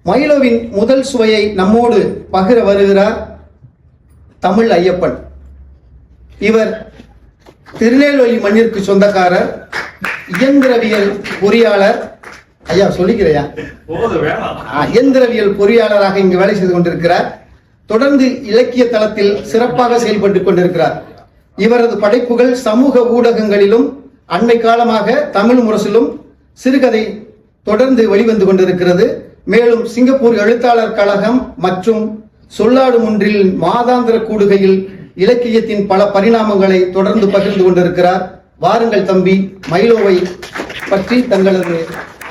மைலோவின் முதல் சுவையை நம்மோடு பகிர வருகிறார் தமிழ் ஐயப்பன். இவர் திருநெல்வேலி மண்ணிற்கு சொந்தக்காரர், இயந்திரவியல் பொறியாளர். ஐயா சொல்லிக்கிறையா, இயந்திரவியல் பொறியாளராக இங்கு வேலை செய்து கொண்டிருக்கிறார். தொடர்ந்து இலக்கிய தளத்தில் சிறப்பாக செயல்பட்டுக் கொண்டிருக்கிறார். இவரது படைப்புகள் சமூக ஊடகங்களிலும் அண்மை காலமாக தமிழ் முரசிலும் சிறுகதை தொடர்ந்து வெளிவந்து கொண்டிருக்கிறது. மேலும் சிங்கப்பூர் எழுத்தாளர் கழகம் மற்றும் சொல்லாடு ஒன்றில் மாதாந்திர கூடுகையில் இலக்கியத்தின் பல பரிணாமங்களை தொடர்ந்து பகிர்ந்து கொண்டிருக்கிறார். வாருங்கள் தம்பி, மைலோவை பற்றி தங்களது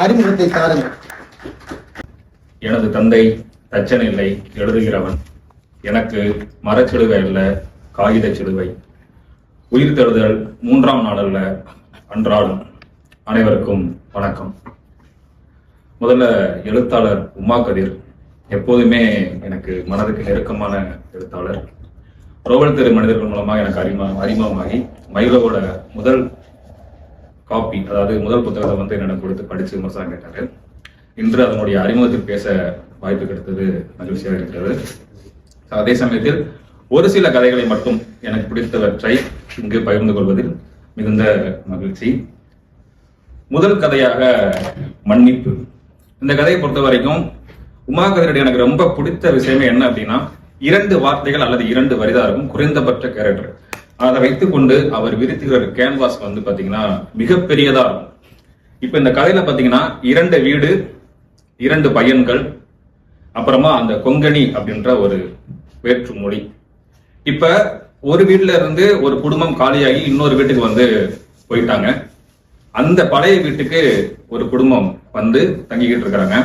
அறிமுகத்தை தாருங்கள். எனது தந்தை தச்சன் இல்லை, எழுதுகிறவன். எனக்கு மரச்சிலுவை அல்ல, காகித சிலுவை. உயிர் தழுதல் 3ஆம் நாள் அல்ல, அன்றாடம். அனைவருக்கும் வணக்கம். முதல்ல எழுத்தாளர் உமா கதிர் எப்போதுமே எனக்கு மனதுக்கு நெருக்கமான எழுத்தாளர். ரோவல் தெரு மனிதர்கள் மூலமாக எனக்கு அறிமுகமாகி மைலோவோட முதல் காப்பி, அதாவது முதல் புத்தகத்தை வந்து எனக்கு கொடுத்து படித்து விமர்சனம் கேட்டாரு. இன்று அதனுடைய அறிமுகத்தில் பேச வாய்ப்பு கிடைத்தது மகிழ்ச்சியாக இருக்கிறது. அதே சமயத்தில் ஒரு சில கதைகளை மட்டும் எனக்கு பிடித்தவற்றை இங்கு பகிர்ந்து கொள்வதில் மிகுந்த மகிழ்ச்சி. முதல் கதையாக மன்னிப்பு. இந்த கதையை பொறுத்த வரைக்கும் உமா கதிரடி எனக்கு ரொம்ப பிடித்த விஷயமே என்ன அப்படின்னா, 2 வார்த்தைகள் அல்லது 2 வரிதான் இருக்கும், குறைந்தபட்ச கேரக்டர். அதை வைத்துக் கொண்டு அவர் விரித்துகிற கேன்வாஸ் வந்து பாத்தீங்கன்னா மிகப்பெரியதா இருக்கும். இப்ப இந்த கதையில பாத்தீங்கன்னா 2 வீடு, 2 பையன்கள், அப்புறமா அந்த கொங்கணி அப்படின்ற ஒரு வேற்று மொழி. இப்ப ஒரு வீட்டுல இருந்து ஒரு குடும்பம் காலியாகி இன்னொரு வீட்டுக்கு வந்து போயிட்டாங்க. அந்த பழைய வீட்டுக்கு ஒரு குடும்பம் வந்து தங்கிக்கிட்டு இருக்கிறாங்க.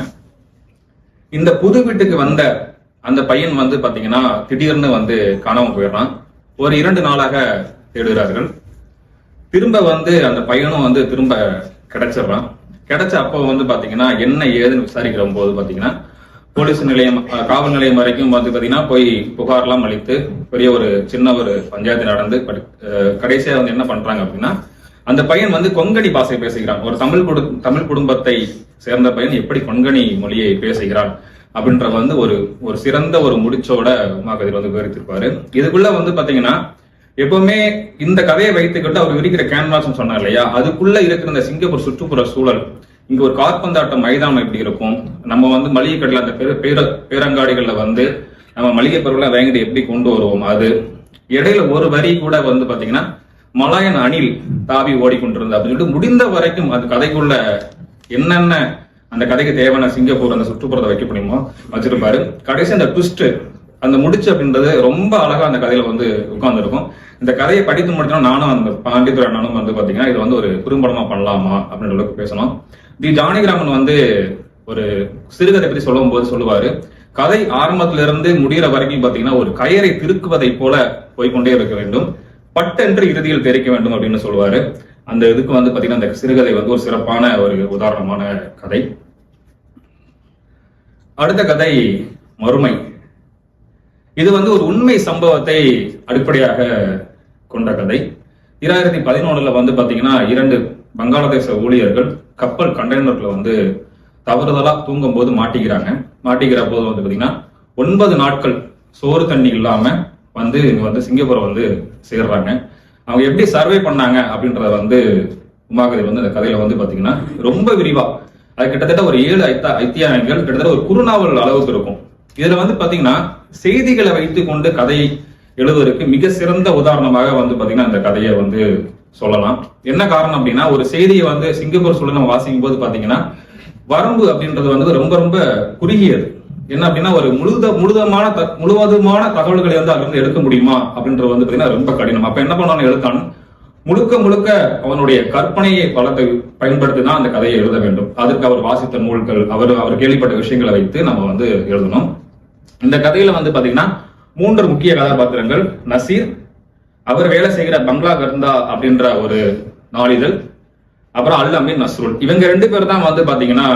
இந்த புது வீட்டுக்கு வந்த அந்த பையன் வந்து பாத்தீங்கன்னா திடீர்னு வந்து காணாம போயிடுறான். ஒரு 2 நாளாக தேடுகிறார்கள். திரும்ப வந்து அந்த பையனும் வந்து திரும்ப கிடைச்சிடறான். கிடைச்ச அப்போ வந்து பாத்தீங்கன்னா என்ன ஏதுன்னு விசாரிக்கிற போது பாத்தீங்கன்னா போலீஸ் நிலையம், காவல் நிலையம் வரைக்கும் வந்து பாத்தீங்கன்னா போய் புகார்லாம் அளித்து பெரிய ஒரு சின்ன ஒரு பஞ்சாயத்து நடந்து கடைசியா வந்து என்ன பண்றாங்க அப்படின்னா, அந்த பையன் வந்து கொங்கணி பாஷை பேசுகிறான். ஒரு தமிழ் குடும்பத்தை சேர்ந்த பையன் எப்படி கொங்கணி மொழியை பேசுகிறான் அப்படின்ற வந்து ஒரு சிறந்த ஒரு முடிச்சோட உமா கதிர் வந்து விவரித்திருப்பாரு. இதுக்குள்ள வந்து பாத்தீங்கன்னா எப்பவுமே இந்த கதையை வைத்துக்கிட்டு அவர் விரிக்கிற கேன்வாஸ் சொன்னார் இல்லையா, அதுக்குள்ள இருக்கிற இந்த சிங்கப்பூர் சுற்றுப்புற சூழல், இங்க ஒரு காற்பந்தாட்ட மைதானம் எப்படி இருக்கும், நம்ம வந்து மளிகை கடையில் அந்த பேரங்காடிகள்ல வந்து நம்ம மளிகை பொருளை வாங்கிட்டு எப்படி கொண்டு வருவோம், அது இடையில ஒரு வரி கூட வந்து பாத்தீங்கன்னா மலாயன் அணில் தாவி ஓடிக்கொண்டிருந்த அப்படின்னு சொல்லிட்டு முடிந்த வரைக்கும் அந்த கதைக்குள்ள என்னென்ன அந்த கதைக்கு தேவையான சிங்கப்பூர் அந்த சுற்றுப்புறத்தை வைக்க முடியுமோ வச்சிருப்பாரு. கடைசி அந்த ட்விஸ்ட், அந்த முடிச்சு அப்படின்றது ரொம்ப அழகா அந்த கதையில வந்து உட்கார்ந்து இருக்கும். இந்த கதையை படித்து முடிச்சோம் நானும் அந்த பாண்டித்துறை அண்ணனும் வந்து பாத்தீங்கன்னா இது வந்து ஒரு குறும்படமா பண்ணலாமா அப்படின்ற அளவுக்கு பேசணும். தி ஜானகிராமன் வந்து ஒரு சிறுகதை பற்றி சொல்லும் போது சொல்லுவாரு, கதை ஆரம்பத்தில இருந்து முடிகிற வரைக்கும் பாத்தீங்கன்னா ஒரு கயரை திருக்குவதை போல போய்கொண்டே இருக்க வேண்டும், பட்டென்று இறுதியில் தெரிக்க வேண்டும் அப்படின்னு சொல்லுவாரு. அந்த இதுக்கு வந்து பாத்தீங்கன்னா அந்த சிறுகதை வந்து ஒரு சிறப்பான ஒரு உதாரணமான கதை. அடுத்த கதை மறுமை. இது வந்து ஒரு உண்மை சம்பவத்தை அடிப்படையாக கொண்ட கதை. 2011 வந்து பாத்தீங்கன்னா 2 வங்காளதேச ஊழியர்கள் கப்பல் கண்டெய்னர்ல வந்து தவறுதலா தூங்கும் போது மாட்டிக்கிற போது வந்து பாத்தீங்கன்னா 9 நாட்கள் சோறு தண்ணி இல்லாம வந்து இங்க வந்து சிங்கப்பூரை வந்து சேர்றாங்க. அவங்க எப்படி சர்வே பண்ணாங்க அப்படின்றத வந்து உமாகதிர் வந்து அந்த கதையில வந்து பாத்தீங்கன்னா ரொம்ப விரிவா, அது கிட்டத்தட்ட ஒரு 7 அத்தியாயங்கள், கிட்டத்தட்ட ஒரு குறுநாவல் அளவுக்கு இருக்கும். இதுல வந்து பாத்தீங்கன்னா செய்திகளை வைத்துக் கொண்டு கதையை எழுதுவதற்கு மிக சிறந்த உதாரணமாக வந்து பாத்தீங்கன்னா இந்த கதையை வந்து சொல்லலாம். என்ன காரணம் அப்படின்னா, ஒரு செய்தியை வந்து சிங்கப்பூர் சூழல் நம்ம வாசிக்கும் போது பாத்தீங்கன்னா வரம்பு அப்படின்றது வந்து ரொம்ப ரொம்ப குறுகியது. என்ன அப்படின்னா ஒரு முழுவதுமான தகவல்களை வந்து அதுல இருந்து எடுக்க முடியுமா அப்படின்றது வந்து பாத்தீங்கன்னா ரொம்ப கடினம். அப்ப என்ன பண்ணாலும் எழுத்தான் முழுக்க அவனுடைய கற்பனையை பலத்தை பயன்படுத்தி தான் அந்த கதையை எழுத வேண்டும். அதற்கு அவர் வாசித்த நூல்கள், அவர் கேள்விப்பட்ட விஷயங்களை வைத்து நம்ம வந்து எழுதணும். இந்த கதையில வந்து பாத்தீங்கன்னா 3 முக்கிய கதாபாத்திரங்கள். நசீர், அவர் வேலை செய்கிற பங்களா கர்ந்தா அப்படின்ற ஒரு நாளிதழ், அப்புறம் அல் அமீன் நஸ்ருல். இவங்க 2 பேர் தான் வந்து பாத்தீங்கன்னா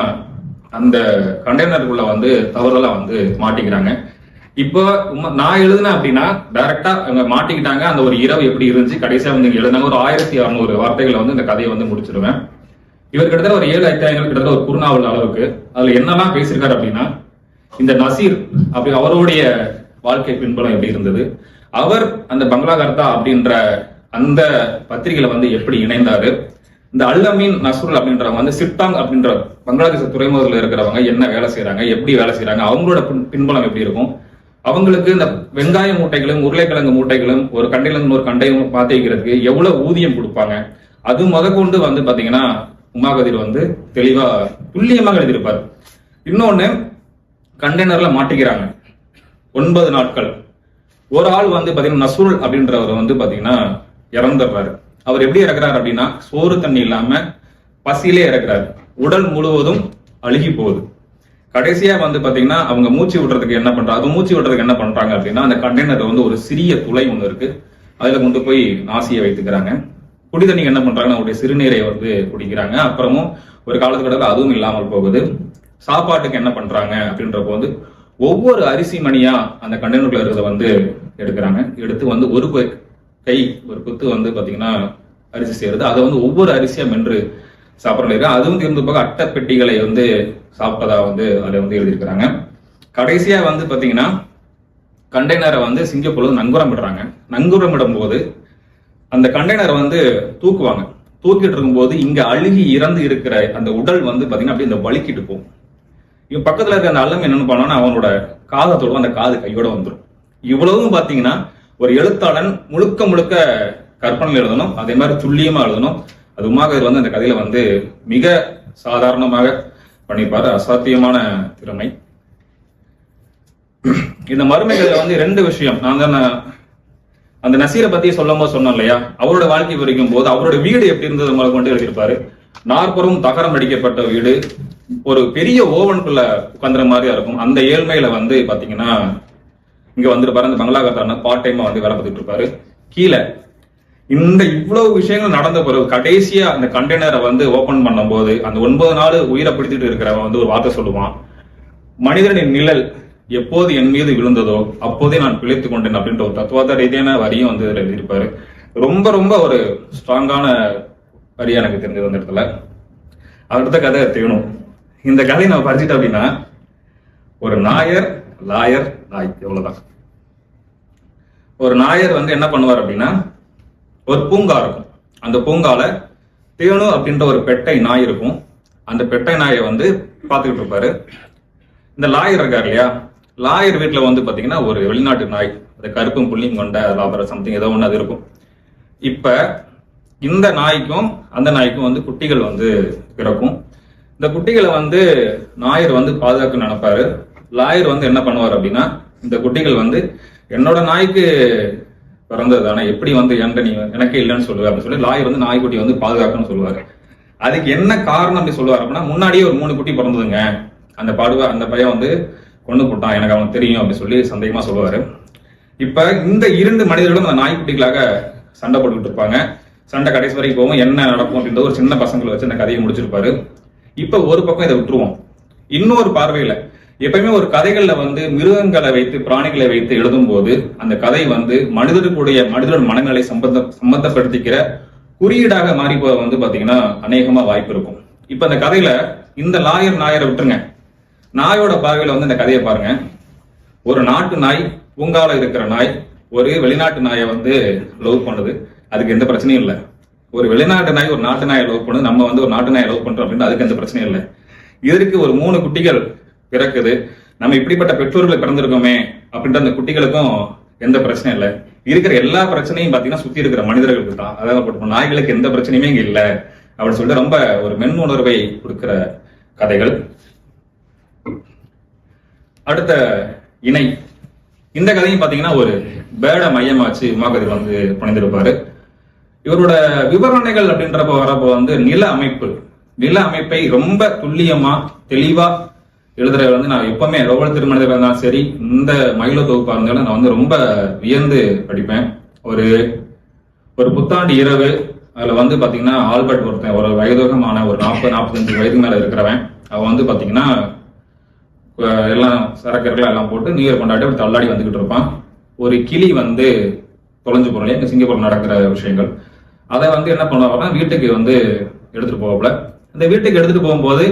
அந்த கண்டெய்னருக்குள்ள வந்து தவறுதலா வந்து மாட்டிக்கிறாங்க. இப்போ நான் எழுதுனேன் அப்படின்னா டைரக்டா அவங்க மாட்டிக்கிட்டாங்க, அந்த ஒரு இரவு எப்படி இருந்துச்சு, கடைசியா வந்து எழுதினாங்க. ஒரு 1600 வார்த்தைகளை வந்து இந்த கதையை வந்து முடிச்சிருவேன். இவர் கிட்டத்தட்ட ஒரு 7 அத்தியாயங்கள், கிட்டத்தட்ட ஒரு குறுநாவல் அளவுக்கு. அதுல என்னெல்லாம் பேசியிருக்காரு அப்படின்னா, இந்த நசீர் அப்படி அவருடைய வாழ்க்கை பின்புலம் எப்படி இருந்தது, அவர் அந்த பங்களா கர்த்தா அப்படின்ற அந்த பத்திரிகையில வந்து எப்படி இணைந்தாரு, இந்த அல்லமீன் நஸ்ருல் அப்படின்றவங்க வந்து சிட்டாங் அப்படின்ற பங்களாதேஷ் துறைமுகத்தில் இருக்கிறவங்க என்ன வேலை செய்யறாங்க, எப்படி வேலை செய்யறாங்க, அவங்களோட பின்புலம் எப்படி இருக்கும், அவங்களுக்கு இந்த வெங்காய மூட்டைகளும் உருளைக்கிழங்கு மூட்டைகளும் ஒரு கண்டையில இருந்து ஒரு கண்டையும் மாத்தி வைக்கிறதுக்கு எவ்வளவு ஊதியம் கொடுப்பாங்க, அது முதற்கொண்டு வந்து பாத்தீங்கன்னா உமாகதிர் வந்து தெளிவா துல்லியமாக எழுதியிருப்பார். இன்னொன்னு, கண்டெய்னர்ல மாட்டிக்கிறாங்க 9 நாட்கள். ஒரு ஆள் வந்து பாத்தீங்கன்னா நசூல் அப்படின்றவர் வந்து பாத்தீங்கன்னா இறந்துடுறாரு. அவர் எப்படி இறக்குறாரு அப்படின்னா சோறு தண்ணி இல்லாம பசியிலே இறக்குறாரு. உடல் முழுவதும் அழுகி போகுது. கடைசியா வந்து பாத்தீங்கன்னா அவங்க மூச்சு விடுறதுக்கு என்ன பண்றாங்க அப்படின்னா அந்த கண்டெய்னர்ல வந்து ஒரு சிறிய துளை ஒண்ணு இருக்கு, அதுல கொண்டு போய் நாசியை வைத்துக்கிறாங்க. குடி தண்ணிக்கு என்ன பண்றாங்கன்னா அவருடைய சிறுநீரை வந்து குடிக்கிறாங்க. அப்புறமும் ஒரு காலத்துக்கு அதுவும் இல்லாமல் போகுது. சாப்பாட்டுக்கு என்ன பண்றாங்க அப்படின்றப்போ வந்து ஒவ்வொரு அரிசி மணியா அந்த கண்டெய்னருக்குள்ள இருக்கிறத வந்து எடுக்கிறாங்க. எடுத்து வந்து ஒரு குத்து வந்து பாத்தீங்கன்னா அரிசி சேருது. அதை வந்து ஒவ்வொரு அரிசியா மென்று சாப்பிட்ற அதுவும் தீர்ந்து போக அட்டை பெட்டிகளை வந்து சாப்பிட்டதா வந்து அதை வந்து எழுதியிருக்கிறாங்க. கடைசியா வந்து பாத்தீங்கன்னா கண்டெய்னரை வந்து சிங்கப்பூர்ல நங்கூரமிடுறாங்க. நங்கூரமிடும் போது அந்த கண்டெய்னரை வந்து தூக்குவாங்க. தூக்கிட்டு இருக்கும்போது இங்க அழுகி இறந்து இருக்கிற அந்த உடல் வந்து பாத்தீங்கன்னா அப்படியே இந்த வலிக்கிட்டு போகும். இவன் பக்கத்துல இருக்க அந்த அல்லம் என்னன்னு பண்ணோம்னா அவனோட காதத்தோட அந்த காது கையோட வந்துடும். இவ்வளவும் பாத்தீங்கன்னா ஒரு எழுத்தாளன் முழுக்க முழுக்க கற்பனை எழுதணும், அதே மாதிரி துல்லியமா எழுதணும். அது உமாகதிர் வந்து அந்த கதையில வந்து மிக சாதாரணமாக பண்ணியிருப்பாரு. அசாத்தியமான திறமை. இந்த மருமைகள்ல வந்து 2 விஷயம் நான் தான் அந்த நசீரை பத்தி சொல்லும் போது சொன்னோம் இல்லையா, அவரோட வாழ்க்கை விவரிக்கும் போது அவரோட வீடு எப்படி இருந்தது முதல் கொண்டு எழுதியிருப்பாரு. 40 தகரம் அடிக்கப்பட்ட வீடு, ஒரு பெரிய ஓவனுக்குள்ள உட்காந்துற மாதிரியா இருக்கும். அந்த ஏழ்மையில வந்து பாத்தீங்கன்னா இங்க வந்துருப்பாரு. அந்த பங்களா கர்த்தா பார்ட் டைமா வந்து வேலை பார்த்துட்டு இருப்பாரு. கீழே இந்த இவ்வளவு விஷயங்கள் நடந்த பிறகு கடைசியா அந்த கண்டெய்னரை வந்து ஓபன் பண்ணும் போது அந்த 9 நாள் உயிரை பிடித்துட்டு இருக்கிறவன் வந்து ஒரு வார்த்தை சொல்லுவான், மனிதனின் நிழல் எப்போது என் மீது விழுந்ததோ அப்போதே நான் பிழைத்துக் கொண்டேன் அப்படின்ற ஒரு தத்துவார்த்த ரீதியான வரியும் வந்து எழுதியிருப்பாரு. ரொம்ப ரொம்ப ஒரு ஸ்ட்ராங்கான வரியா எனக்கு தெரிஞ்சது அந்த இடத்துல. அடுத்த கதை தேணும். இந்த கதையை நம்ம படிச்சுட்டோம் அப்படின்னா ஒரு நாயர் லாயர் நாய் எவ்வளவுதான். ஒரு நாயர் வந்து என்ன பண்ணுவார் அப்படின்னா ஒரு பூங்கா இருக்கும். அந்த பூங்கால தேனு அப்படின்ற ஒரு பெட்டை நாய் இருக்கும். அந்த பெட்டை நாயை வந்து பார்த்துக்கிட்டு இருப்பாரு. இந்த லாயர் இருக்காரு இல்லையா, லாயர் வீட்டுல வந்து பாத்தீங்கன்னா ஒரு வெளிநாட்டு நாய், அது கருப்பும் புள்ளியும் கொண்ட லாபர சம்திங் ஏதோ ஒண்ணு அது இருக்கும். இப்ப இந்த நாய்க்கும் அந்த நாய்க்கும் வந்து குட்டிகள் வந்து பிறக்கும். இந்த குட்டிகளை வந்து நாயர் வந்து பாதுகாக்க நினைப்பாரு. லாயர் வந்து என்ன பண்ணுவார் அப்படின்னா இந்த குட்டிகள் வந்து என்னோட நாய்க்கு பிறந்தது தானே, எப்படி வந்து என்கிட்ட நீ எனக்கே இல்லைன்னு சொல்லுவார் அப்படின்னு சொல்லி லாயர் வந்து நாய்க்குட்டி வந்து பாதுகாக்கணும்னு சொல்லுவாரு. அதுக்கு என்ன காரணம் அப்படி சொல்லுவார் அப்படின்னா முன்னாடியே ஒரு 3 குட்டி பிறந்ததுங்க, அந்த பையன் வந்து கொண்டு போட்டான், எனக்கு அவனுக்கு தெரியும் அப்படின்னு சொல்லி சந்தேகமா சொல்லுவாரு. இப்ப இந்த 2 மனிதர்களும் அந்த நாய்க்குட்டிகளாக சண்டை போட்டுக்கிட்டு இருப்பாங்க. சண்டை கடைசி வரைக்கும் போகும். என்ன நடக்கும் அப்படின்ற ஒரு சின்ன பசங்களை வச்சு அந்த கதையை முடிச்சிருப்பாரு. இப்ப ஒரு பக்கம் இதை விட்டுருவோம். இன்னொரு பார்வையில எப்பயுமே ஒரு கதைகள்ல வந்து மிருகங்களை வைத்து பிராணிகளை வைத்து எழுதும் போது அந்த கதை வந்து மனிதரோட மனநிலை சம்பந்தப்படுத்திக்கிற குறியீடாக மாறி போக வந்து பாத்தீங்கன்னா அநேகமா வாய்ப்பு இருக்கும். இப்ப அந்த கதையில இந்த நாயரை விட்டுருங்க, நாயோட பார்வையில வந்து இந்த கதையை பாருங்க. ஒரு நாட்டு நாய், பூங்கால இருக்கிற நாய் ஒரு வெளிநாட்டு நாயை வந்து லவ் பண்ணுது. அதுக்கு எந்த பிரச்சனையும் இல்லை. ஒரு வெளிநாட்டு நாய் ஒரு நாட்டு நாயை லவ் பண்ணுது, நம்ம வந்து ஒரு நாட்டு நாயை லவ் பண்றோம் அப்படின்னு அதுக்கு எந்த பிரச்சனையும் இல்லை. இதற்கு ஒரு 3 குட்டிகள் பிறக்குது. நம்ம இப்படிப்பட்ட பெற்றோர்களை பிறந்திருக்கோமே அப்படின்ற அந்த குட்டிகளுக்கும் எந்த பிரச்சனையும் இல்லை. இருக்கிற எல்லா பிரச்சனையும் பாத்தீங்கன்னா சுத்தி இருக்கிற மனிதர்களுக்கு தான். அதாவது நாய்களுக்கு எந்த பிரச்சனையுமே இங்க இல்லை அப்படின்னு சொல்லிட்டு ரொம்ப ஒரு மென் உணர்வை கொடுக்கிற கதைகள். அடுத்த இணை. இந்த கதையும் பாத்தீங்கன்னா ஒரு பேட மையமாச்சு உமாகதிர் வந்து பணிந்திருப்பாரு. இவரோட விவரணைகள் அப்படின்றப்ப வரப்போ வந்து நில அமைப்பை ரொம்ப துல்லியமா தெளிவா எழுதுறத வந்து நான் எப்பவுமே ரோவல் திருமணத்தில் இருந்தாலும் சரி, இந்த மயில தொகுப்பா இருந்தாலும் நான் வந்து ரொம்ப வியந்து படிப்பேன். ஒரு புத்தாண்டு இரவு அதுல வந்து பாத்தீங்கன்னா ஆல்பர்ட் ஒருத்தன் ஒரு வயதுகமான ஒரு 40-45 வயது மேல இருக்கிறவன், அவன் வந்து பாத்தீங்கன்னா எல்லாம் சரக்கர்கள் எல்லாம் போட்டு நியூ இயர் கொண்டாடி தள்ளாடி வந்துகிட்டு இருப்பான். ஒரு கிளி வந்து தொலைஞ்சு போறோம், எங்க சிங்கப்பூர்ல நடக்கிற விஷயங்கள். அதை வந்து என்ன பண்ணுவாங்கன்னா வீட்டுக்கு வந்து எடுத்துட்டு போவாப்புல. இந்த வீட்டுக்கு எடுத்துட்டு போகும்போது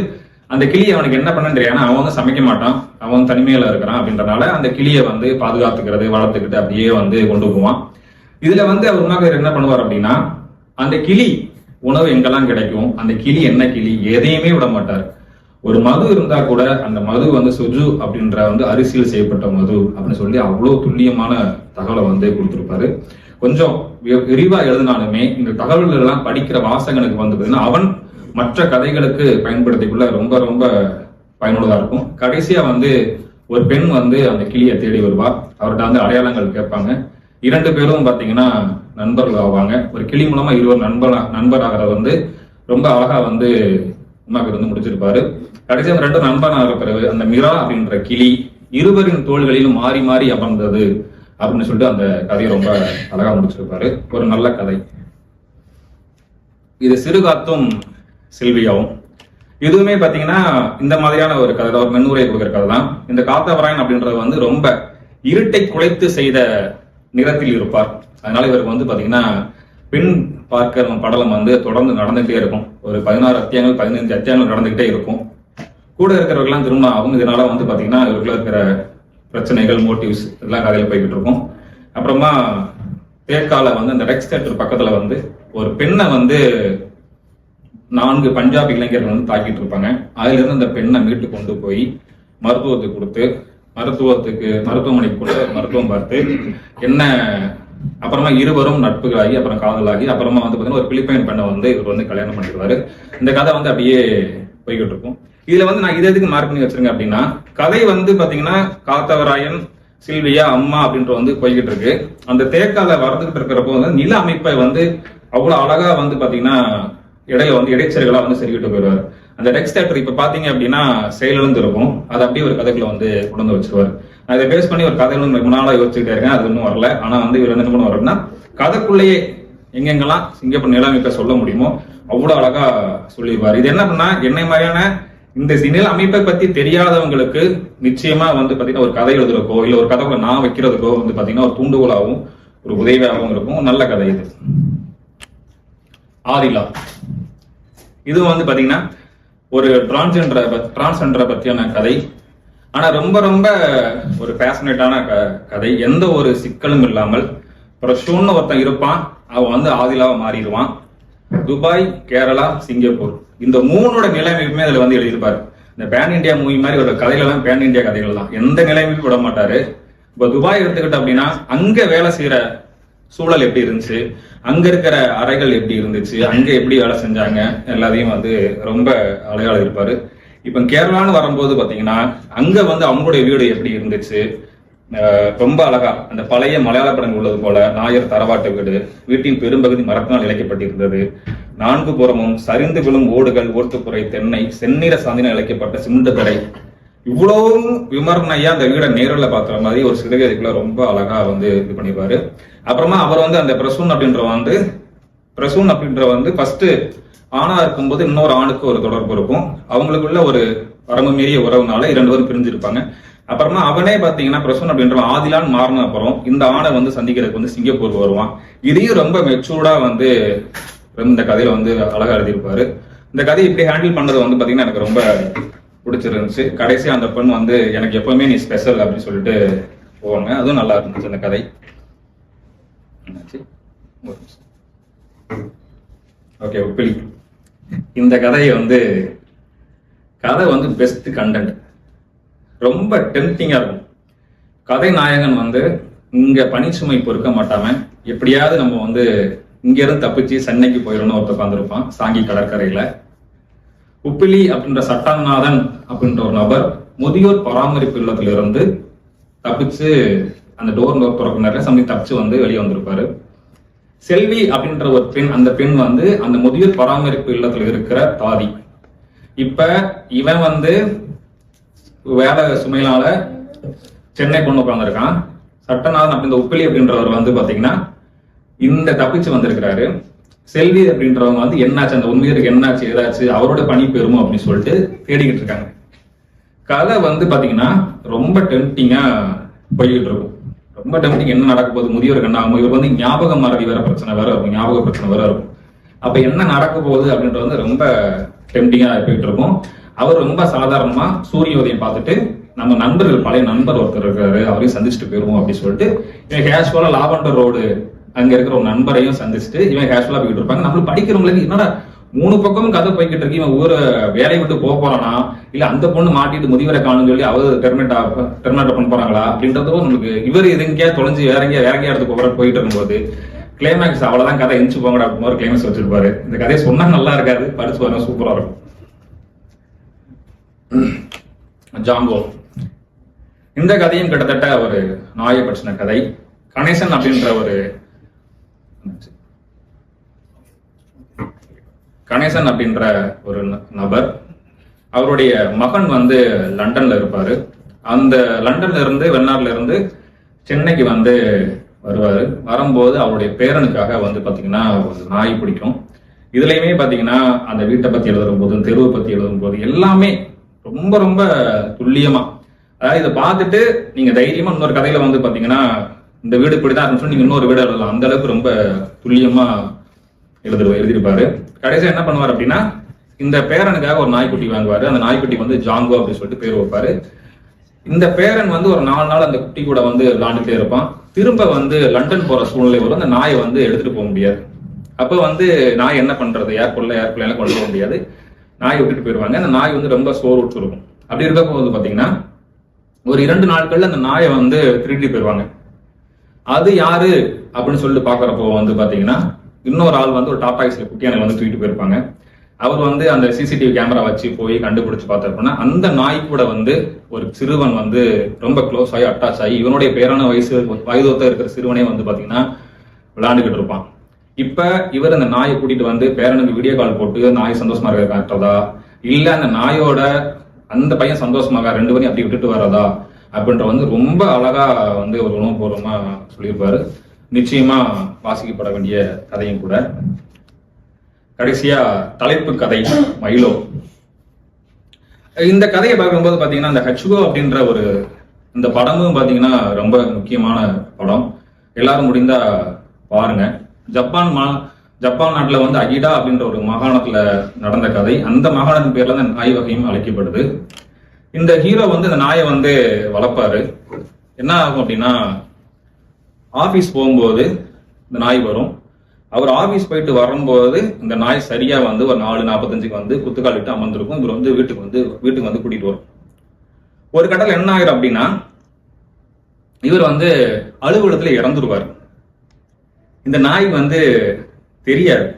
அந்த கிளியை அவனுக்கு என்ன பண்ணன்னு தெரியாது. அவன் வந்து சமைக்க மாட்டான், அவன் தனிமையில இருக்கிறான் அப்படின்றனால அந்த கிளியை வந்து பாதுகாத்துக்கிறது, வளர்த்துக்கிட்டு அப்படியே வந்து கொண்டு போவான். இதுல வந்து அவர் உணவு என்ன பண்ணுவார் அப்படின்னா, அந்த கிளி உணவு எங்கெல்லாம் கிடைக்கும், அந்த கிளி என்ன கிளி எதையுமே விட மாட்டார். ஒரு மது இருந்தா கூட அந்த மது வந்து சுஜு அப்படின்ற வந்து அரிசியில் செய்யப்பட்ட மது அப்படின்னு சொல்லி அவ்வளவு துல்லியமான தகவலை வந்து கொடுத்திருப்பாரு. கொஞ்சம் விரிவா எழுதினாலுமே இந்த தகவல்கள் எல்லாம் படிக்கிற வாசகனுக்கு வந்து பார்த்தீங்கன்னா அவன் மற்ற கதைகளுக்கு பயன்படுத்திக்குள்ள ரொம்ப ரொம்ப பயனுள்ளதா இருக்கும். கடைசியா வந்து ஒரு பெண் வந்து அந்த கிளியை தேடி வருவா. அவர்கிட்ட வந்து அடையாளங்கள் கேட்பாங்க. 2 பேரும் பாத்தீங்கன்னா நண்பர்கள் ஆவாங்க. ஒரு கிளி மூலமா இருவர் நண்பராகிறத வந்து ரொம்ப அழகா வந்து உமாக்கு வந்து முடிச்சிருப்பாரு. கடைசியா அந்த 2 நண்பனாகிற பிறகு அந்த மிரா அப்படின்ற கிளி இருவரின் தோள்களிலும் மாறி மாறி அமர்ந்தது அப்படின்னு சொல்லிட்டு அந்த கதையை ரொம்ப அழகா முடிச்சிருப்பாரு. ஒரு நல்ல கதை இது. சிறுகாத்தும் செல்வியாவும் இதுவுமே பாத்தீங்கன்னா இந்த மாதிரியான ஒரு கதை தான், ஒரு மென்னுரை கொடுக்குற கதை தான். இந்த காத்தவராயன் அப்படின்றது வந்து ரொம்ப இருட்டை குலைத்து செய்த நிறத்தில் இருப்பார். அதனால இவருக்கு வந்து பாத்தீங்கன்னா பெண் பார்க்கிற படலம் வந்து தொடர்ந்து நடந்துகிட்டே இருக்கும். ஒரு 16 அத்தியாயங்கள் 15 அத்தியாயங்கள் நடந்துகிட்டே இருக்கும். கூட இருக்கிறவர்கள்லாம் திருமணம் ஆகும். இதனால வந்து பாத்தீங்கன்னா இவருக்குள்ள இருக்கிற பிரச்சனைகள், மோட்டிவ்ஸ் எல்லாம் கதையில போய்கிட்டு இருக்கும். அப்புறமா தேக்கால வந்து இந்த ரெக்ஸ் தியேட்டர் பக்கத்துல வந்து ஒரு பெண்ணை வந்து 4 பஞ்சாபி இளைஞர்கள் வந்து தாக்கிட்டு இருப்பாங்க. அதுல இருந்து அந்த பெண்ணை மீட்டு கொண்டு போய் மருத்துவத்துக்கு கொடுத்து மருத்துவமனைக்கு கொண்டு மருத்துவம் பார்த்து என்ன அப்புறமா இருவரும் நட்புகளாகி அப்புறம் காதலாகி அப்புறமா வந்து பாத்தீங்கன்னா ஒரு பிலிப்பைன் பெண்ணை வந்து இவர் வந்து கல்யாணம் பண்ணிடுவாரு. இந்த கதை வந்து அப்படியே போய்கிட்டு இருக்கும். இதுல வந்து நான் இது எதுக்கு மார்க் பண்ணி வச்சிருக்கேன் அப்படின்னா, கதை வந்து பாத்தீங்கன்னா காத்தவராயன், சில்வியா, அம்மா அப்படின்ற வந்து போய்கிட்டு இருக்கு. அந்த தேக்கால வளர்ந்துகிட்டு இருக்கிறப்போ வந்து நில அமைப்பை வந்து அவ்வளவு அழகா வந்து பாத்தீங்கன்னா இடையில வந்து இடைச்சல்களா வந்து சரிக்கிட்டு போயிடுவார். அந்த டெக்ஸ்ட் தேட்டர் இப்ப பாத்தீங்க அப்படின்னா செயலிழந்து இருக்கும். அதை அப்படியே ஒரு கதைக்குள்ள வந்து கொண்டு வச்சிருவார். நான் இதை பேஸ் பண்ணி ஒரு கதையில ரொம்ப நாளா யோசிச்சுட்டே இருக்கேன். அது இன்னும் வரல. ஆனா வந்து இவர் என்ன பண்ண வரணும்னா கதைக்குள்ளேயே எங்கெங்கெல்லாம் சிங்கப்பூர் நில அமைப்பை சொல்ல முடியுமோ அவ்வளவு அழகா சொல்லிடுவார். இது என்ன பண்ணா என்னை மாதிரியான இந்த நில அமைப்பை பத்தி தெரியாதவங்களுக்கு நிச்சயமா வந்து பாத்தீங்கன்னா ஒரு கதை எழுதுறக்கோ இல்ல ஒரு கதைக்குள்ள நான் வைக்கிறதுக்கோ வந்து பாத்தீங்கன்னா ஒரு தூண்டுகோலாகவும் ஒரு உதவியாகவும் இருக்கும். நல்ல கதை இது. ஆதிலா இதுவும் வந்து பாத்தீங்கன்னா ஒரு டிரான்ஸ்ஜெண்டரை பத்தியான கதை. ஆனா ரொம்ப ரொம்ப ஒரு பேஷனேட்டான கதை. எந்த ஒரு சிக்கலும் இல்லாமல் பிரஷூன்னு ஒருத்தன் இருப்பான், அவன் வந்து ஆதிலாவை மாறிடுவான். துபாய், கேரளா, சிங்கப்பூர் இந்த 3ஓட நிலைமையுமே அதுல வந்து எழுதியிருப்பாரு. இந்த பேன் இண்டியா மூவி மாதிரி ஒரு கதைகள் எல்லாம் பேன் இண்டியா கதைகள் தான். எந்த நிலைமையும் விட மாட்டாரு. இப்ப துபாய் எடுத்துக்கிட்ட அப்படின்னா அங்க வேலை செய்யற சூழல் எப்படி இருந்துச்சு, அங்க இருக்கிற அறைகள் எப்படி இருந்துச்சு, அங்க எப்படி வேலை செஞ்சாங்க எல்லாத்தையும் வந்து ரொம்ப அழகா இருப்பாரு. இப்ப கேரளான்னு வரும்போது பாத்தீங்கன்னா அங்க வந்து அவங்களுடைய வீடு எப்படி இருந்துச்சு, ரொம்ப அழகா அந்த பழைய மலையாள படங்கள் உள்ளது போல நாயர் தரவாட்டு வீடு, வீட்டின் பெரும்பகுதி மரத்தினால் இழைக்கப்பட்டிருந்தது. 4 புறமும் சரிந்து விழும் ஓடுகள், ஓட்டுப்புறை, தென்னை, செந்நிற சாந்தினால் இழைக்கப்பட்ட சிமெண்ட் தரை. இவ்வளவும் விமர்னையா அந்த வீடை நேரில் பாக்குற மாதிரி ஒரு சிறுகதைக்குள்ள ரொம்ப அழகா வந்து இது பண்ணிருப்பாரு. அப்புறமா அவர் வந்து அந்த பிரசூன் அப்படின்ற வந்து ஃபர்ஸ்ட் ஆணா இருக்கும்போது இன்னொரு ஆணுக்கு ஒரு தொடர்பு இருக்கும். அவங்களுக்குள்ள ஒரு வரம்பு மீறிய உறவுனால 2 பேரும் பிரிஞ்சிருப்பாங்க. அப்புறமா அவனே பாத்தீங்கன்னா பிரசூன் அப்படின்ற ஆதிலான்னு மாறின அப்புறம் இந்த ஆணை வந்து சந்திக்கிறதுக்கு வந்து சிங்கப்பூர் வருவான். இதையும் ரொம்ப மெச்சூர்டா வந்து இந்த கதையில வந்து அழகா எழுதியிருப்பாரு. இந்த கதையை இப்படி ஹேண்டில் பண்ணது வந்து பாத்தீங்கன்னா எனக்கு ரொம்ப பிடிச்சிருந்துச்சு. கடைசியா அந்த பெண் வந்து எனக்கு எப்பவுமே நீ ஸ்பெஷல் அப்படின்னு சொல்லிட்டு போவாங்க. அதுவும் நல்லா இருந்துச்சு அந்த கதை. ஓகே, உப்பிலி இந்த கதையை வந்து கதை வந்து பெஸ்ட் கண்டென்ட், ரொம்ப டெம்ப்டிங்கா இருக்கும். கதை நாயகன் வந்து இங்க பனிச்சுமை பொறுக்க மாட்டாம எப்படியாவது நம்ம வந்து இங்க இருந்து தப்பிச்சு சென்னைக்கு போயிடணும் ஒருத்த உட்காந்துருப்பான் சாங்கி கடற்கரையில. உப்பிலி அப்படின்ற சட்டாநாதன் அப்படின்ற ஒரு நபர் முதியோர் பராமரிப்பு இல்லத்திலிருந்து தப்பிச்சு அந்த டோர் திறக்கும் நேரம் சமயம் தப்பிச்சு வந்து வெளியே வந்திருப்பாரு. செல்வி அப்படின்ற ஒரு பெண், அந்த பெண் வந்து அந்த முதியோர் பராமரிப்பு இல்லத்துல இருக்கிற தாதி. இப்ப இவன் வந்து வேலை சுமையினால சென்னை கொண்டு உட்காந்துருக்கான். சட்டநாதன் அப்படின்ற உப்பிலி அப்படின்றவர் வந்து பாத்தீங்கன்னா இந்த தப்பிச்சு வந்திருக்கிறாரு. செல்வி அப்படின்றவங்க வந்து என்னாச்சு, அந்த உண்மையருக்கு என்னாச்சு, ஏதாச்சு அவரோட பணி பெறுமோ அப்படின்னு சொல்லிட்டு தேடிக்கிட்டு இருக்காங்க. கதை வந்து பாத்தீங்கன்னா ரொம்ப டெம்ப்டிங்கா போய்கிட்டு இருக்கும். ரொம்ப டெம்ப்டிங். என்ன நடக்க போகுது, முதியோருக்கு என்ன ஆகும், இவருக்கு வந்து ஞாபக மறதி வேற பிரச்சனை வேற இருக்கும், ஞாபக பிரச்சனை வேற இருக்கும். அப்ப என்ன நடக்க போகுது அப்படின்றது வந்து ரொம்ப டெம்ப்டிங்கா போயிட்டு இருக்கும். அவர் ரொம்ப சாதாரணமா சூரிய உதயம் பார்த்துட்டு நம்ம நண்பர்கள் பழைய நண்பர் ஒருத்தர் இருக்காரு, அவரையும் சந்திச்சுட்டு போயிருவோம் அப்படின்னு சொல்லிட்டு இவன் கேஷுவலா லாவண்டர் ரோடு அங்க இருக்கிற ஒரு நண்பரையும் சந்திச்சுட்டு இவன் கேஷுவலா போயிட்டு இருப்பாங்க. நம்மளுக்கு படிக்கிறவங்களுக்கு என்னடா 3 பக்கமும் கதை போய்கிட்டு இருக்கு, இவன் ஊரை வேலையை விட்டு போறானா இல்ல அந்த பொண்ணு மாட்டிட்டு முதிவரை காணும்னு சொல்லி அவர் டெர்மினேட் பண்ண போறாங்களா அப்படின்றதும் நம்மளுக்கு இவர் எங்கேயா தொலைஞ்சு வேற எங்கேயா இடத்துக்கு போயிட்டு இருக்கும்போது கிளைமேக்ஸ் அவ்வளவுதான் கதை எரிச்சு போங்கடா அப்படின்னு ஒரு கிளைமேக்ஸ் வச்சிருப்பாரு. இந்த கதையை சொன்னா நல்லா இருக்காது, படிச்சு பாருங்க சூப்பரா இருக்கும். ஜாங்கோ இந்த கதையும் கிட்டத்தட்ட ஒரு நாயை பற்றின கதை. கணேசன் அப்படின்ற ஒரு நபர், அவருடைய மகன் வந்து லண்டன்ல இருப்பாரு. அந்த லண்டன்ல இருந்து வெளிநாட்டுல இருந்து சென்னைக்கு வந்து வருவாரு. வரும்போது அவருடைய பேரனுக்காக வந்து பாத்தீங்கன்னா ஒரு நாய் பிடிக்கும். இதுலயுமே பாத்தீங்கன்னா அந்த வீட்டை பத்தி எழுதும் போது, தெருவை பத்தி எழுதும் போது எல்லாமே ரொம்ப ரொம்ப துல்லியமா, அதாவது இதை பார்த்துட்டு நீங்க தைரியமா இன்னொரு கதையில வந்து பாத்தீங்கன்னா இந்த வீடு இப்படிதான் இருந்துச்சு நீங்க இன்னொரு வீடு எழுதலாம், அந்த அளவுக்கு ரொம்ப துல்லியமா எழுதிருப்பாரு. கடைசியா என்ன பண்ணுவார் அப்படின்னா இந்த பேரனுக்காக ஒரு நாய்க்குட்டி வாங்குவாரு. அந்த நாய்க்குட்டி வந்து ஜாங்கோ அப்படின்னு சொல்லிட்டு பேர் வைப்பாரு. இந்த பேரன் வந்து ஒரு 4 நாள் அந்த குட்டி கூட வந்து விளாண்டுட்டே இருப்பான். திரும்ப வந்து லண்டன் போற சூழ்நிலை வரும். அந்த நாயை வந்து எடுத்துட்டு போக முடியாது. அப்ப வந்து நாய் என்ன பண்றது, ஏர்போர்ட்ல கொண்டு போக முடியாது, நாயை விட்டுட்டு போயிருவாங்க. அந்த நாய் வந்து ரொம்ப சோறு விட்டு இருக்கும். அப்படி இருக்கப்போ வந்து பாத்தீங்கன்னா ஒரு 2 நாட்கள்ல அந்த நாயை வந்து திருடிட்டு போயிருவாங்க. அது யாரு அப்படின்னு சொல்லிட்டு பாக்குறப்போ வந்து பாத்தீங்கன்னா இன்னொரு ஆள் வந்து ஒரு டாடாக்ஸ்ல குட்டியான வந்து தூக்கிட்டு போயிருப்பாங்க. அவர் வந்து அந்த சிசிடிவி கேமரா வச்சு போய் கண்டுபிடிச்சு பார்த்தப்போனா அந்த நாய் கூட வந்து ஒரு சிறுவன் வந்து ரொம்ப க்ளோஸ் ஆகி அட்டாச் ஆகி இவனுடைய பேரான வயதொத்த இருக்கிற சிறுவனே வந்து பாத்தீங்கன்னா விளையாண்டுகிட்டு இருப்பான். இப்ப இவர் அந்த நாயை கூட்டிட்டு வந்து பேரனுக்கு வீடியோ கால் போட்டு நாய் சந்தோஷமா இருக்க காட்டுறதா, இல்ல அந்த நாயோட அந்த பையன் சந்தோஷமாக 2 பேரையும் அப்படி விட்டுட்டு வர்றதா அப்படின்ற வந்து ரொம்ப அழகா வந்து ஒரு உணவுபூர்வமா சொல்லியிருப்பாரு. நிச்சயமா வாசிக்கப்பட வேண்டிய கதையும் கூட. கடைசியா தலைப்பு கதை மைலோ. இந்த கதையை பார்க்கும்போது பாத்தீங்கன்னா இந்த ஹச்சுகோ அப்படின்ற இந்த படமும் பாத்தீங்கன்னா ரொம்ப முக்கியமான படம். எல்லாரும் முடிந்தா பாருங்க. ஜப்பான் நாட்டுல வந்து அகிடா அப்படின்ற ஒரு மாகாணத்துல நடந்த கதை. அந்த மாகாணத்தின் பேர்ல தான் நாய் வகையும் அழைக்கப்படுது. இந்த ஹீரோ வந்து இந்த நாயை வந்து வளர்ப்பாரு. என்ன ஆகும் அப்படின்னா ஆபீஸ் போகும்போது இந்த நாய் வரும். அவர் ஆபீஸ் போயிட்டு வரும்போது இந்த நாய் சரியா வந்து ஒரு 4:45 வந்து குத்துக்கால் விட்டு அமர்ந்திருக்கும். இவர் வந்து வீட்டுக்கு வந்து கூட்டிட்டு வரும். ஒரு கட்டத்துல என்ன ஆயிரும் அப்படின்னா இவர் வந்து அலுவலகத்துல இறந்துருவார். இந்த நாய் வந்து தெரியாது.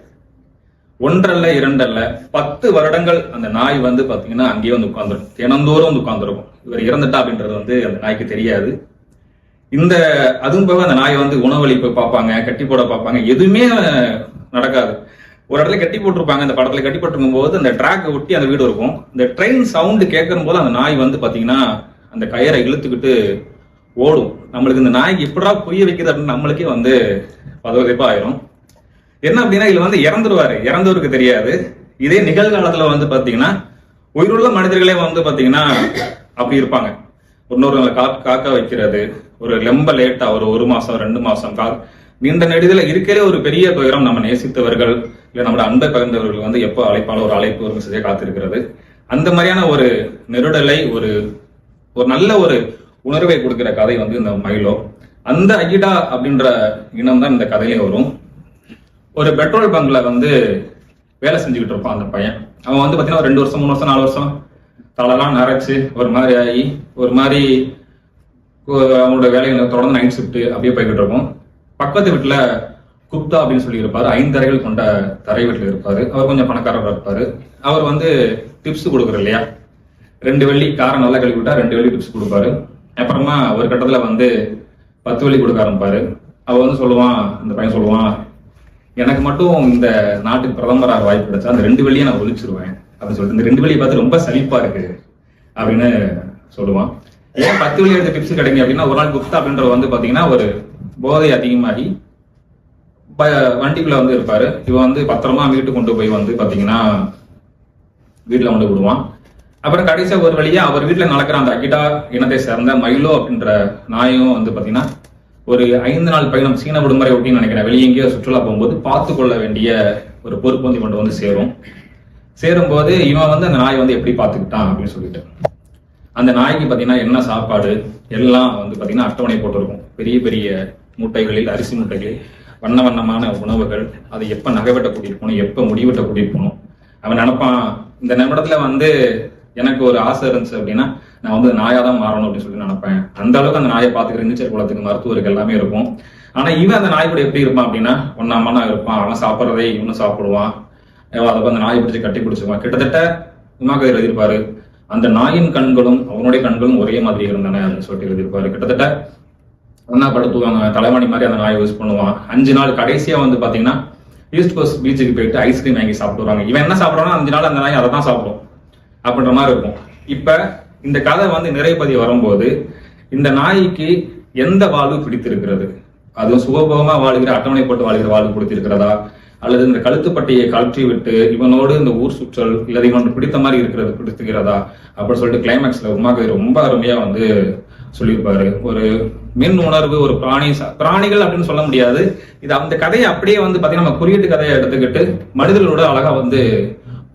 1 அல்ல 2 அல்ல 10 வருடங்கள் அந்த நாய் வந்து பாத்தீங்கன்னா அங்கேயே வந்து உட்கார்ந்துருக்கும். தினந்தோறும் வந்து உட்கார்ந்துருக்கும். இவர் இறந்துட்டா அப்படின்றது வந்து அந்த நாய்க்கு தெரியாது. அதுவும் போக அந்த நாயை வந்து உணவளிப்பு பார்ப்பாங்க, கட்டி போட பார்ப்பாங்க, எதுவுமே நடக்காது. ஒரு இடத்துல கட்டி போட்டிருப்பாங்க. அந்த படத்துல கட்டி போட்டிருக்கும் போது அந்த ட்ராக் ஒட்டி அந்த வீடு இருக்கும். இந்த ட்ரெயின் சவுண்டு கேட்கும் போது அந்த நாய் வந்து பாத்தீங்கன்னா அந்த கயிறை இழுத்துக்கிட்டு ஓடும். நம்மளுக்கு இந்த நாய்க்கு எப்படா புரிய வைக்கிறது அப்படின்னு நம்மளுக்கே வந்து பதவிப்பா ஆயிரும். என்ன அப்படின்னா இதுல வந்து இறந்தவருக்கு தெரியாது. இதே நிகழ்காலத்துல வந்து பாத்தீங்கன்னா உயிருள்ள மனிதர்களே வந்து பாத்தீங்கன்னா அப்படி இருப்பாங்க. இன்னொரு காக்க வைக்கிறது, ஒரு ரொம்ப லேட்டா ஒரு 1 மாசம் 2 மாசம் நீண்ட நெடுதல இருக்கலே ஒரு பெரிய துயரம். நம்ம நேசித்தவர்கள் இல்ல நம்மளோட அன்பை பகிர்ந்தவர்கள் வந்து எப்போ அழைப்பாலும் ஒரு அழைப்பு ஒரு மெசேஜை காத்திருக்கிறது. அந்த மாதிரியான ஒரு நெருடலை ஒரு நல்ல ஒரு உணர்வை கொடுக்கிற கதை வந்து இந்த மைலோ. அந்த அகிடா அப்படின்ற இனம் தான் இந்த கதையிலே வரும். ஒரு பெட்ரோல் பங்க்ல வந்து வேலை செஞ்சுக்கிட்டு இருப்பான் அந்த பையன். அவன் வந்து பாத்தீங்கன்னா 2 வருஷம் 3 வருஷம் 4 வருஷம் தலைலாம் நரைச்சு ஒரு மாதிரி ஆகி ஒரு மாதிரி அவங்களோட வேலைகளை தொடர்ந்து நைட் ஷிஃப்ட் அப்படியே போய்கிட்டு இருக்கும். பக்கத்து வீட்டுல குப்தா அப்படின்னு சொல்லி இருப்பாரு. 5 அறைகள் கொண்ட தரை வீட்டுல இருப்பாரு. அவர் கொஞ்சம் பணக்காரராக இருப்பாரு. அவர் வந்து டிப்ஸ் கொடுக்குற இல்லையா, 2 வெள்ளி காரம் நல்லா கழுவி விட்டா 2 வெள்ளி டிப்ஸ் கொடுப்பாரு. அப்புறமா ஒரு கட்டத்துல வந்து 10 வெள்ளி கொடுக்க ஆரம்பிப்பாரு. அவர் வந்து சொல்லுவான், அந்த பையன் சொல்லுவான், எனக்கு மட்டும் இந்த நாட்டுக்கு பிரதமராக வாய்ப்பு கிடைச்சா அந்த 2 வெள்ளியை நான் ஒழிச்சிருவேன் அப்படின்னு சொல்லிட்டு இந்த 2 வெள்ளியை பார்த்து ரொம்ப சலிப்பா இருக்கு அப்படின்னு சொல்லுவான். ஏன் 10 வெள்ளி எடுத்த டிப்ஸ் கிடைங்க அப்படின்னா ஒரு நாள் குப்தா அப்படின்ற வந்து பாத்தீங்கன்னா ஒரு போதை அதிகமாகி வண்டிக்குள்ள வந்து இருப்பாரு. இவன் வந்து பத்திரமா வீட்டுக்கு கொண்டு போய் வந்து பாத்தீங்கன்னா வீட்டுல கொண்டு விடுவான். அப்புறம் கடைசியா ஒரு வழியா அவர் வீட்டுல நடக்கிற அந்த அகிடா இனத்தை சேர்ந்த மைலோ அப்படின்ற நாயும் வந்து பாத்தீங்கன்னா ஒரு 5 நாள் பயணம் சீன விடுமுறை ஒட்டின்னு நினைக்கிறேன் வெளியே எங்கேயோ சுற்றுலா போகும்போது பார்த்து கொள்ள வேண்டிய ஒரு பொறுப்பு வந்து கொண்டு வந்து சேரும். சேரும்போது இவன் வந்து அந்த நாய் வந்து எப்படி பார்த்துக்கிட்டான் அப்படின்னு சொல்லிட்டு, அந்த நாய்க்கு பார்த்தீங்கன்னா என்ன சாப்பாடு எல்லாம் வந்து பார்த்தீங்கன்னா அட்டவணை போட்டிருக்கும். பெரிய பெரிய மூட்டைகளில், அரிசி மூட்டைகளில் வண்ண வண்ணமான உணவுகள். அதை எப்போ நகைவெட்ட கூட்டிட்டு போகணும், எப்போ முடிவெட்ட கூட்டிட்டு போகணும். அவன் நினைப்பான், இந்த நிமிடத்துல வந்து எனக்கு ஒரு ஆசை இருந்துச்சு அப்படின்னா நான் வந்து நாயாக தான் மாறணும் அப்படின்னு சொல்லி நினைப்பேன். அந்த அளவுக்கு அந்த நாயை பார்த்துக்கிற நீச்சல் குளத்துக்கு மருத்துவருக்கு எல்லாமே இருக்கும். ஆனா இவன் அந்த நாய் கூட எப்படி இருப்பான் அப்படின்னா ஒன்னாமனா இருப்பான். அவன் சாப்பிட்றதே இவனும் சாப்பிடுவான். அதை அந்த நாயை பிடிச்சி கட்டி பிடிச்சிருவான். கிட்டத்தட்ட உமாக்க எழுதியிருப்பாரு, அந்த நாயின் கண்களும் அவனுடைய கண்களும் ஒரே மாதிரி இருந்தன அப்படின்னு சொல்லிட்டு எழுதியிருப்பாரு. கிட்டத்தட்ட ஒன்னா படுத்துவாங்க, தலைவாணி மாதிரி அந்த நாயை யூஸ் பண்ணுவான். 5 நாள் கடைசியா வந்து பாத்தீங்கன்னா ஈஸ்ட் கோஸ்ட் பீச்சுக்கு போயிட்டு ஐஸ்கிரீம் வாங்கி சாப்பிட்டு வருவாங்க. இவன் என்ன சாப்பிட்றான்னா 5 நாள் அந்த நாய் அதை தான் சாப்பிடும் அப்படின்ற மாதிரி இருக்கும். இப்ப இந்த கதை வந்து நிறைவுபதி வரும்போது இந்த நாய்க்கு எந்த வாழ்வு பிடித்திருக்கிறது, அது சுகபோகமா வாழ்கிற, அட்டவணை போட்டு வாழ்கிற வாழ்வு பிடித்திருக்கிறதா, அல்லது இந்த கழுத்துப்பட்டியை கழற்றி விட்டு இவனோடு இந்த ஊர் சுற்றல் இல்லது இவனுக்கு பிடித்த மாதிரி இருக்கிறது பிடித்துக்கிறதா அப்படின்னு சொல்லிட்டு கிளைமேக்ஸ்ல உமாக்கு ரொம்ப அருமையா வந்து சொல்லியிருப்பாரு. ஒரு மின் உணர்வு, ஒரு பிராணிகள் அப்படின்னு சொல்ல முடியாது. இது அந்த கதையை அப்படியே வந்து பாத்தீங்கன்னா நம்ம குறியீட்டு கதையை எடுத்துக்கிட்டு மனிதர்களோட அழகா வந்து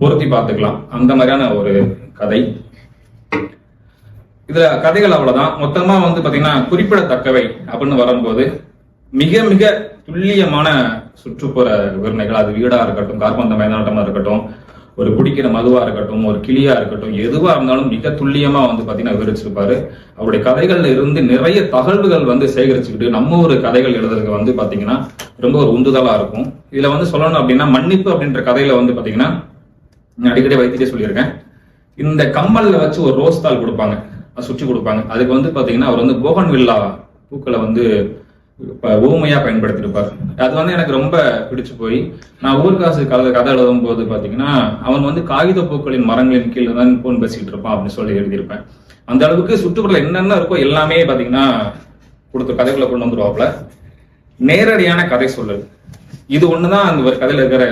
பொருத்தி பார்த்துக்கலாம். அந்த மாதிரியான ஒரு கதை. இதுல கதைகள் அவ்வளவுதான். மொத்தமா வந்து பாத்தீங்கன்னா குறிப்பிடத்தக்கவை அப்படின்னு வரும்போது மிக மிக துல்லியமான சுற்றுப்புற விவரணைகள். அது வீடா இருக்கட்டும், கார்பந்த மைதானமா இருக்கட்டும், ஒரு குடிக்கிற மதுவா இருக்கட்டும், ஒரு கிளியா இருக்கட்டும், எதுவா இருந்தாலும் மிக துல்லியமா வந்து பாத்தீங்கன்னா விவரிச்சிருப்பாரு. அவருடைய கதைகள்ல இருந்து நிறைய தகவல்கள் வந்து சேகரிச்சுக்கிட்டு நம்ம ஒரு கதைகள் எழுதுறதுக்கு வந்து பாத்தீங்கன்னா ரொம்ப ஒரு உந்துதலா இருக்கும். இதுல வந்து சொல்லணும் அப்படின்னா மன்னிப்பு அப்படின்ற கதையில வந்து பாத்தீங்கன்னா அடிக்கடி வைத்திட்டே சொல்லியிருக்கேன். இந்த கம்மல்ல வச்சு ஒரு ரோஸ் தாள் கொடுப்பாங்க, சுற்றி கொடுப்பாங்க. அதுக்கு வந்து பாத்தீங்கன்னா அவர் வந்து போகன் வில்லா பூக்களை வந்து ஊமையா பயன்படுத்தியிருப்பார். அது வந்து எனக்கு ரொம்ப பிடிச்சு போய் நான் ஊர்காசு கதை எழுதும் போது பாத்தீங்கன்னா அவன் வந்து காகித பூக்களின் மரங்களின் கீழே தான் போன் பேசிட்டு இருப்பான் அப்படின்னு சொல்லி எழுதியிருப்பேன். அந்த அளவுக்கு சுற்றுப்புற என்னென்ன இருக்கோ எல்லாமே பாத்தீங்கன்னா கொடுத்த கதைகளை கொண்டு வந்துருவாப்புல. நேரடியான கதை சொல்லல் இது ஒண்ணுதான் அந்த ஒரு கதையில இருக்கிற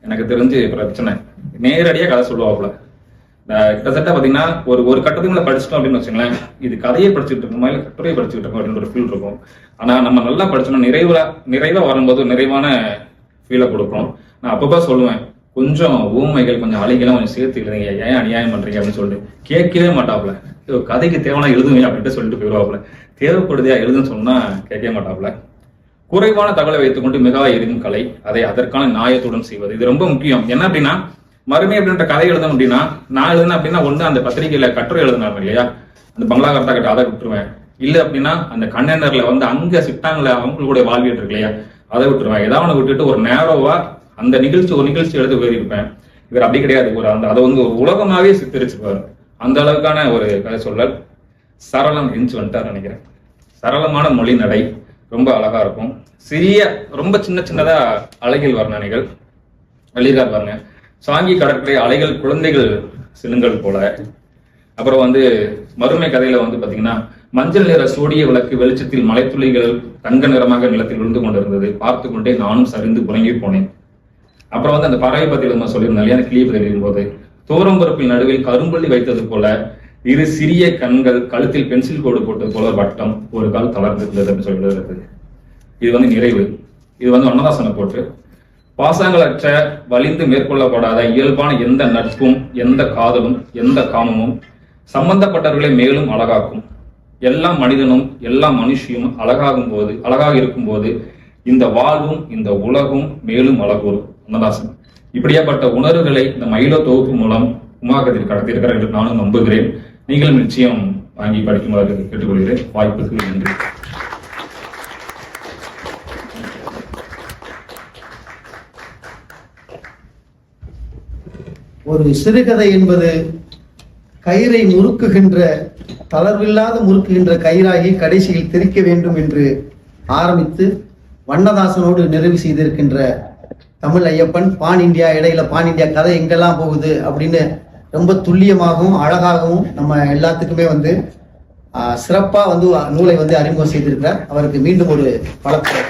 எனக்கு தெரிஞ்சு பிரச்சனை. நேரடியா கதை சொல்லுவாப்புல. கிட்டத்தட்ட பாத்தீங்கன்னா ஒரு கட்டத்துக்குள்ள படிச்சிட்டோம் அப்படின்னு வச்சுங்களேன், இது கதையை படிச்சுட்டு இருக்கோமா இல்ல கட்டுரையை படிச்சுட்டு இருக்கோம் அப்படின்னு ஒரு ஃபீல் இருக்கும். ஆனா நம்ம நல்லா படிச்சோம்னா நிறைவா வரும்போது நிறைவான ஃபீலை கொடுக்கும். நான் அப்பப்ப சொல்லுவேன், கொஞ்சம் ஊமைகள் கொஞ்சம் அலைகளும் கொஞ்சம் சேர்த்து எழுதுங்க, ஏன் அநியாயம் பண்றீங்க அப்படின்னு சொல்லிட்டு கேட்கவே மாட்டாப்புல. கதைக்கு தேவையான எழுதுங்க அப்படின்ட்டு சொல்லிட்டு போயிடுவாப்புல. தேவைப்படுதையா எழுதுன்னு சொன்னா கேட்கவே மாட்டாப்புல. குறைவான தகவலை வைத்துக்கொண்டு மிக எரியும் கலை, அதை அதற்கான நியாயத்துடன் செய்வது இது ரொம்ப முக்கியம். என்ன அப்படின்னா மறுமை அப்படின்ற கதை எழுதணும் அப்படின்னா நான் எழுதுனேன் அப்படின்னா ஒண்ணு அந்த பத்திரிகையில கட்டுரை எழுதினாங்க இல்லையா, அந்த பங்களா கர்த்தா கிட்ட அதை விட்டுருவேன். இல்ல அப்படின்னா அந்த கண்டெய்னர்ல வந்து அங்க சிட்டாங்கள அவங்களுடைய வாழ்வியல் இருக்கு இல்லையா, அதை விட்டுருவேன். ஏதாவது விட்டுட்டு ஒரு நேரோவா அந்த ஒரு நிகழ்ச்சி எழுத போயிருப்பேன். இவர் அப்படி கிடையாது, ஒரு அந்த அதை வந்து ஒரு உலகமாவே சித்தரிச்சுப்பாரு. அந்த அளவுக்கான ஒரு கதை சொல்லல். சரளம் எஞ்சி வந்துட்டார் நினைக்கிறேன். சரளமான மொழி நடை ரொம்ப அழகா இருக்கும். ரொம்ப சின்னதா அலைகள் வர்ணனைகள் எழுதியிருக்கார் பாருங்க. சாங்கி கடற்கரை அலைகள் குழந்தைகள் சிலுங்கள் போல. அப்புறம் வந்து மறுமை கதையில வந்து பாத்தீங்கன்னா மஞ்சள் நிற சோடிய விளக்கு வெளிச்சத்தில் மலைத்துளிகள் தங்க நிறமாக நிலத்தில் விழுந்து கொண்டிருந்தது. பார்த்து கொண்டே நானும் சரிந்து புறங்கி போனேன். அப்புறம் வந்து அந்த பறவை பத்தி நம்ம சொல்லியிருந்தோம் இல்லையா, கிளியை பத்தி எழுதும் போது தோரம்பருப்பில் நடுவில் கரும்புள்ளி வைத்தது போல இரு சிறிய கண்கள், கழுத்தில் பென்சில் கோடு போட்டது போல ஒரு வட்டம், ஒரு கால் தளர்ந்திருந்தது அப்படின்னு சொல்லி எழுதுறது. இது வந்து நிறைவு. இது வந்து வண்ணதாசனை போட்டு பாசங்களற்ற வலிந்து மேற்கொள்ளப்படாத இயல்பான எந்த நட்பும் எந்த காதலும் எந்த காமமும் சம்பந்தப்பட்டவர்களை மேலும் அழகாக்கும். எல்லா மனிதனும் எல்லா மனுஷியும் அழகாக இருக்கும் போது இந்த வாழ்வும் இந்த உலகும் மேலும் அழகூறும். வண்ணதாசன் இப்படியாப்பட்ட உணர்வுகளை இந்த மயிலோ தொகுப்பு மூலம் உமாகத்தில் கடத்தியிருக்கிறார் என்று நானும் நம்புகிறேன். நீங்களும் நிச்சயம் வாங்கி படிக்குமாறு கேட்டுக்கொள்கிறேன். வாய்ப்புக்கு நன்றி. ஒரு சிறுகதை என்பது கயிறை தளர்வில்லாத முறுக்குகின்ற கயிறாகி கடைசியில் திரிக்க வேண்டும் என்று ஆரம்பித்து வண்ணதாசனோடு நிறைவு செய்திருக்கின்ற தமிழ் ஐயப்பன் பான் இந்தியா, இடையில பான் இந்தியா கதை எங்கெல்லாம் போகுது அப்படின்னு ரொம்ப துல்லியமாகவும் அழகாகவும் நம்ம எல்லாத்துக்குமே வந்து சிறப்பா வந்து நூலை வந்து அறிமுகம் செய்திருக்கிறார். அவருக்கு மீண்டும் ஒரு பலத்தை